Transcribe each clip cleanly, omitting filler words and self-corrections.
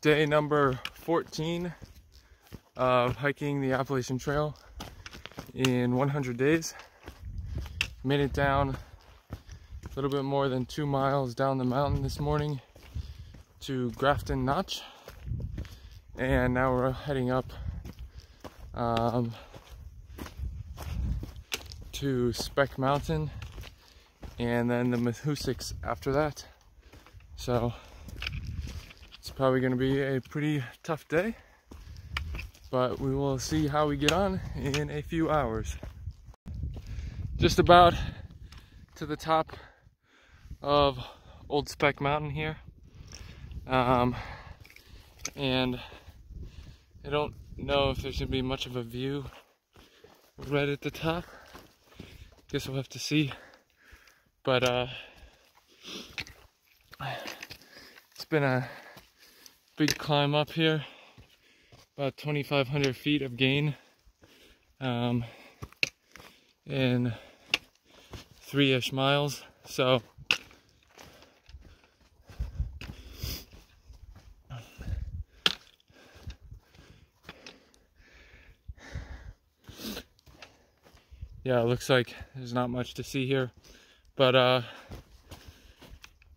Day number 14 of hiking the Appalachian Trail in 100 days. Made it down a little bit more than 2 miles down the mountain this morning to Grafton Notch, and now we're heading up to Speck Mountain and then the Mahoosucs after that. So it's probably going to be a pretty tough day, but we will see how we get on in a few hours. Just about to the top of Old Speck Mountain here, and I don't know if there's going to be much of a view right at the top. Guess we'll have to see, but it's been a big climb up here, about 2,500 feet of gain in 3-ish miles. So yeah, it looks like there's not much to see here, but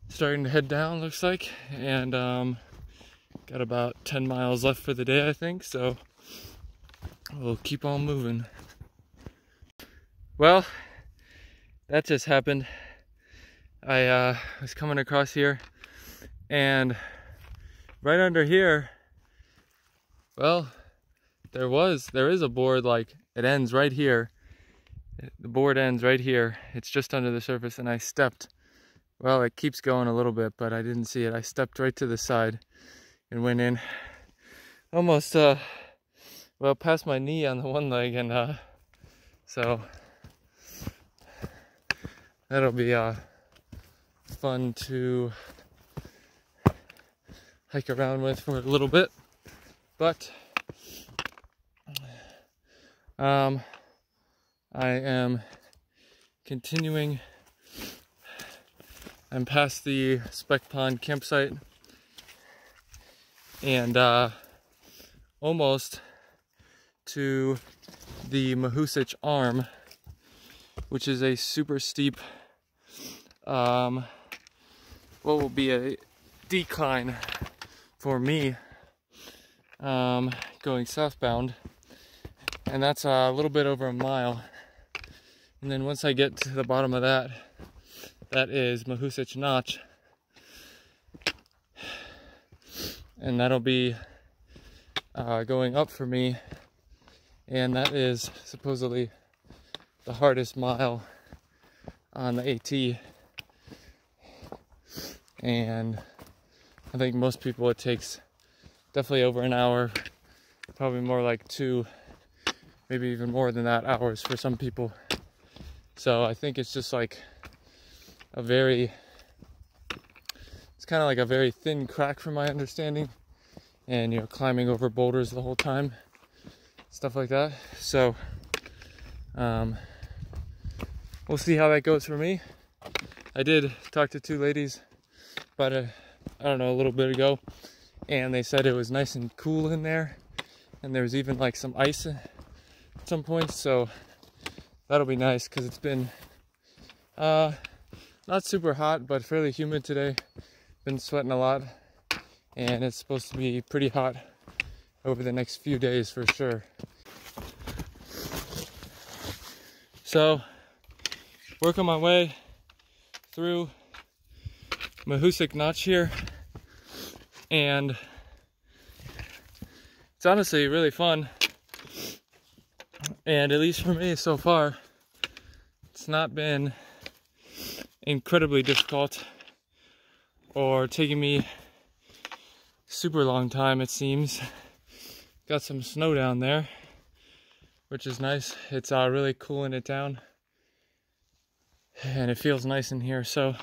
starting to head down, looks like, and got about 10 miles left for the day, I think, so we'll keep on moving. Well, that just happened. I was coming across here, and right under here, well, there is a board, like, it ends right here. The board ends right here. It's just under the surface, and I stepped. Well, it keeps going a little bit, but I didn't see it. I stepped right to the side and went in almost, well, past my knee on the one leg, and so that'll be fun to hike around with for a little bit. But I am continuing. I'm past the Speck Pond campsite and almost to the Mahoosuc Arm, which is a super steep, what will be a decline for me going southbound, and that's a little bit over a mile. And then once I get to the bottom of that, that is Mahoosuc Notch, and that'll be going up for me, and that is supposedly the hardest mile on the AT, and I think most people it takes definitely over an hour, probably more like 2, maybe even more than that hours for some people. So I think it's just like it's kind of like a very thin crack from my understanding, and you're climbing over boulders the whole time, stuff like that. So we'll see how that goes for me. I did talk to 2 ladies about I don't know, a little bit ago, and they said it was nice and cool in there, and there was even like some ice at some points, so that'll be nice, because it's been not super hot, but fairly humid today. Been sweating a lot, and it's supposed to be pretty hot over the next few days for sure. So, working my way through Mahoosuc Notch here, and it's honestly really fun, and at least for me so far, it's not been incredibly difficult or taking me super long time, it seems. Got some snow down there, which is nice. It's really cooling it down, and it feels nice in here. So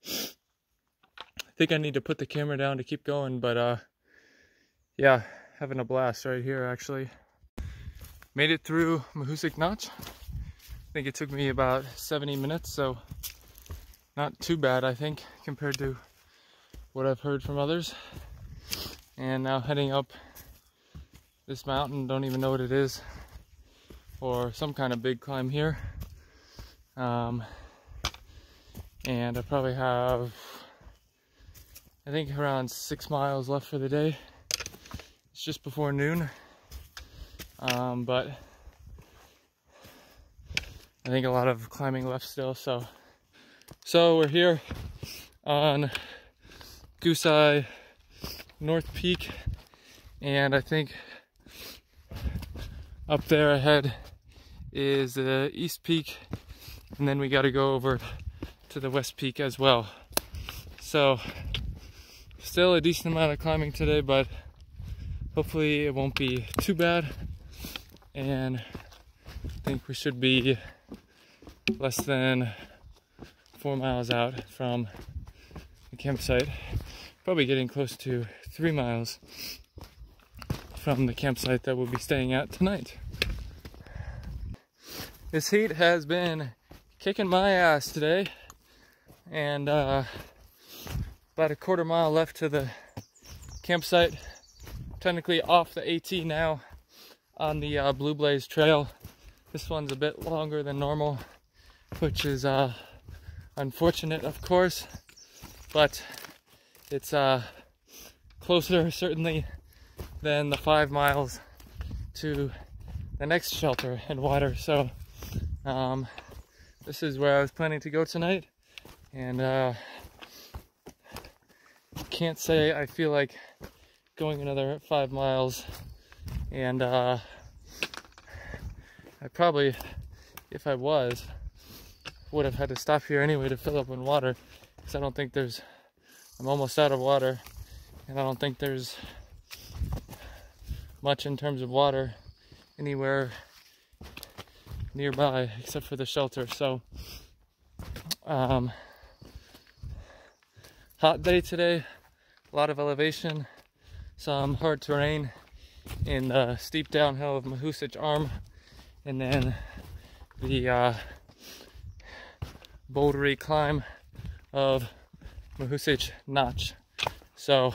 I think I need to put the camera down to keep going, but yeah, having a blast right here actually. Made it through Mahoosuc Notch. I think it took me about 70 minutes, so not too bad, I think, compared to what I've heard from others. and now heading up this mountain. Don't even know what it is, or some kind of big climb here. And I probably have, I think, around 6 miles left for the day. It's just before noon, but I think a lot of climbing left still. So we're here on Goose Eye North Peak, and I think up there ahead is the East Peak, and then we got to go over to the West Peak as well. So still a decent amount of climbing today, but hopefully it won't be too bad, and I think we should be less than 4 miles out from the campsite. Probably getting close to 3 miles from the campsite that we'll be staying at tonight. This heat has been kicking my ass today, and about a quarter mile left to the campsite. Technically off the AT now on the Blue Blaze Trail. This one's a bit longer than normal, which is unfortunate, of course, but it's closer certainly than the 5 miles to the next shelter and water. So this is where I was planning to go tonight, and can't say I feel like going another 5 miles, and I probably, if I would have had to stop here anyway to fill up on water, because I don't think there's, I'm almost out of water, and I don't think there's much in terms of water anywhere nearby except for the shelter. So hot day today, a lot of elevation, some hard terrain in the steep downhill of Mahusich Arm, and then the bouldery climb of Mahusich Notch. So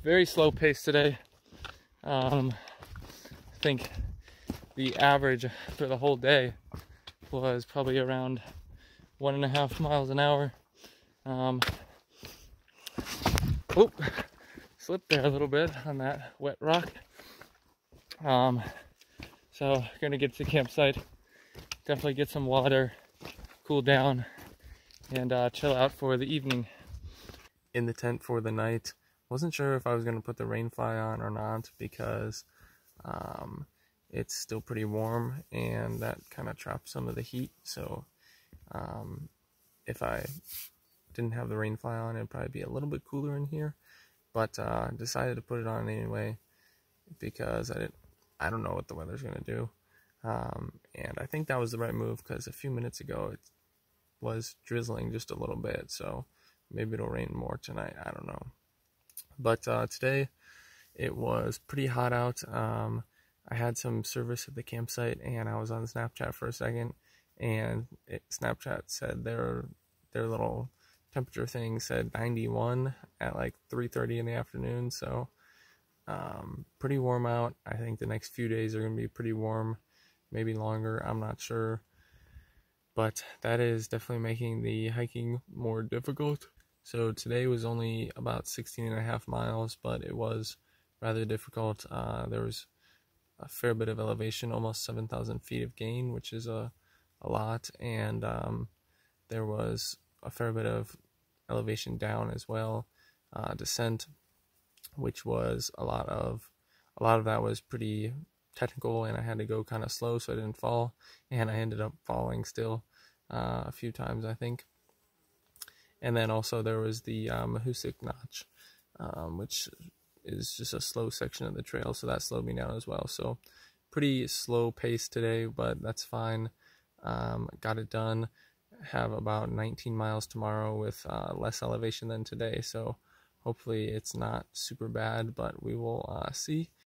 very slow pace today. I think the average for the whole day was probably around 1.5 miles an hour. Oop, slipped there a little bit on that wet rock. So gonna get to the campsite, definitely get some water, cool down, and chill out for the evening. In the tent for the night. Wasn't sure if I was gonna put the rain fly on or not, because it's still pretty warm and that kind of traps some of the heat. So if I didn't have the rain fly on, it'd probably be a little bit cooler in here, but decided to put it on anyway because I don't know what the weather's gonna do, and I think that was the right move, because a few minutes ago it was drizzling just a little bit, so maybe it'll rain more tonight, I don't know. But today it was pretty hot out. I had some service at the campsite, and I was on Snapchat for a second, and Snapchat said their little temperature thing said 91 at like 3:30 in the afternoon. So pretty warm out. I think the next few days are going to be pretty warm, maybe longer, I'm not sure, but that is definitely making the hiking more difficult. So today was only about 16.5 miles, but it was rather difficult. There was a fair bit of elevation, almost 7,000 feet of gain, which is a lot, and there was a fair bit of elevation down as well, descent, which was a lot of that was pretty technical, and I had to go kind of slow so I didn't fall, and I ended up falling still a few times, I think. And then also there was the Mahusich Notch, which is just a slow section of the trail, so that slowed me down as well. So pretty slow pace today, but that's fine. Got it done. Have about 19 miles tomorrow with less elevation than today, so hopefully it's not super bad, but we will see.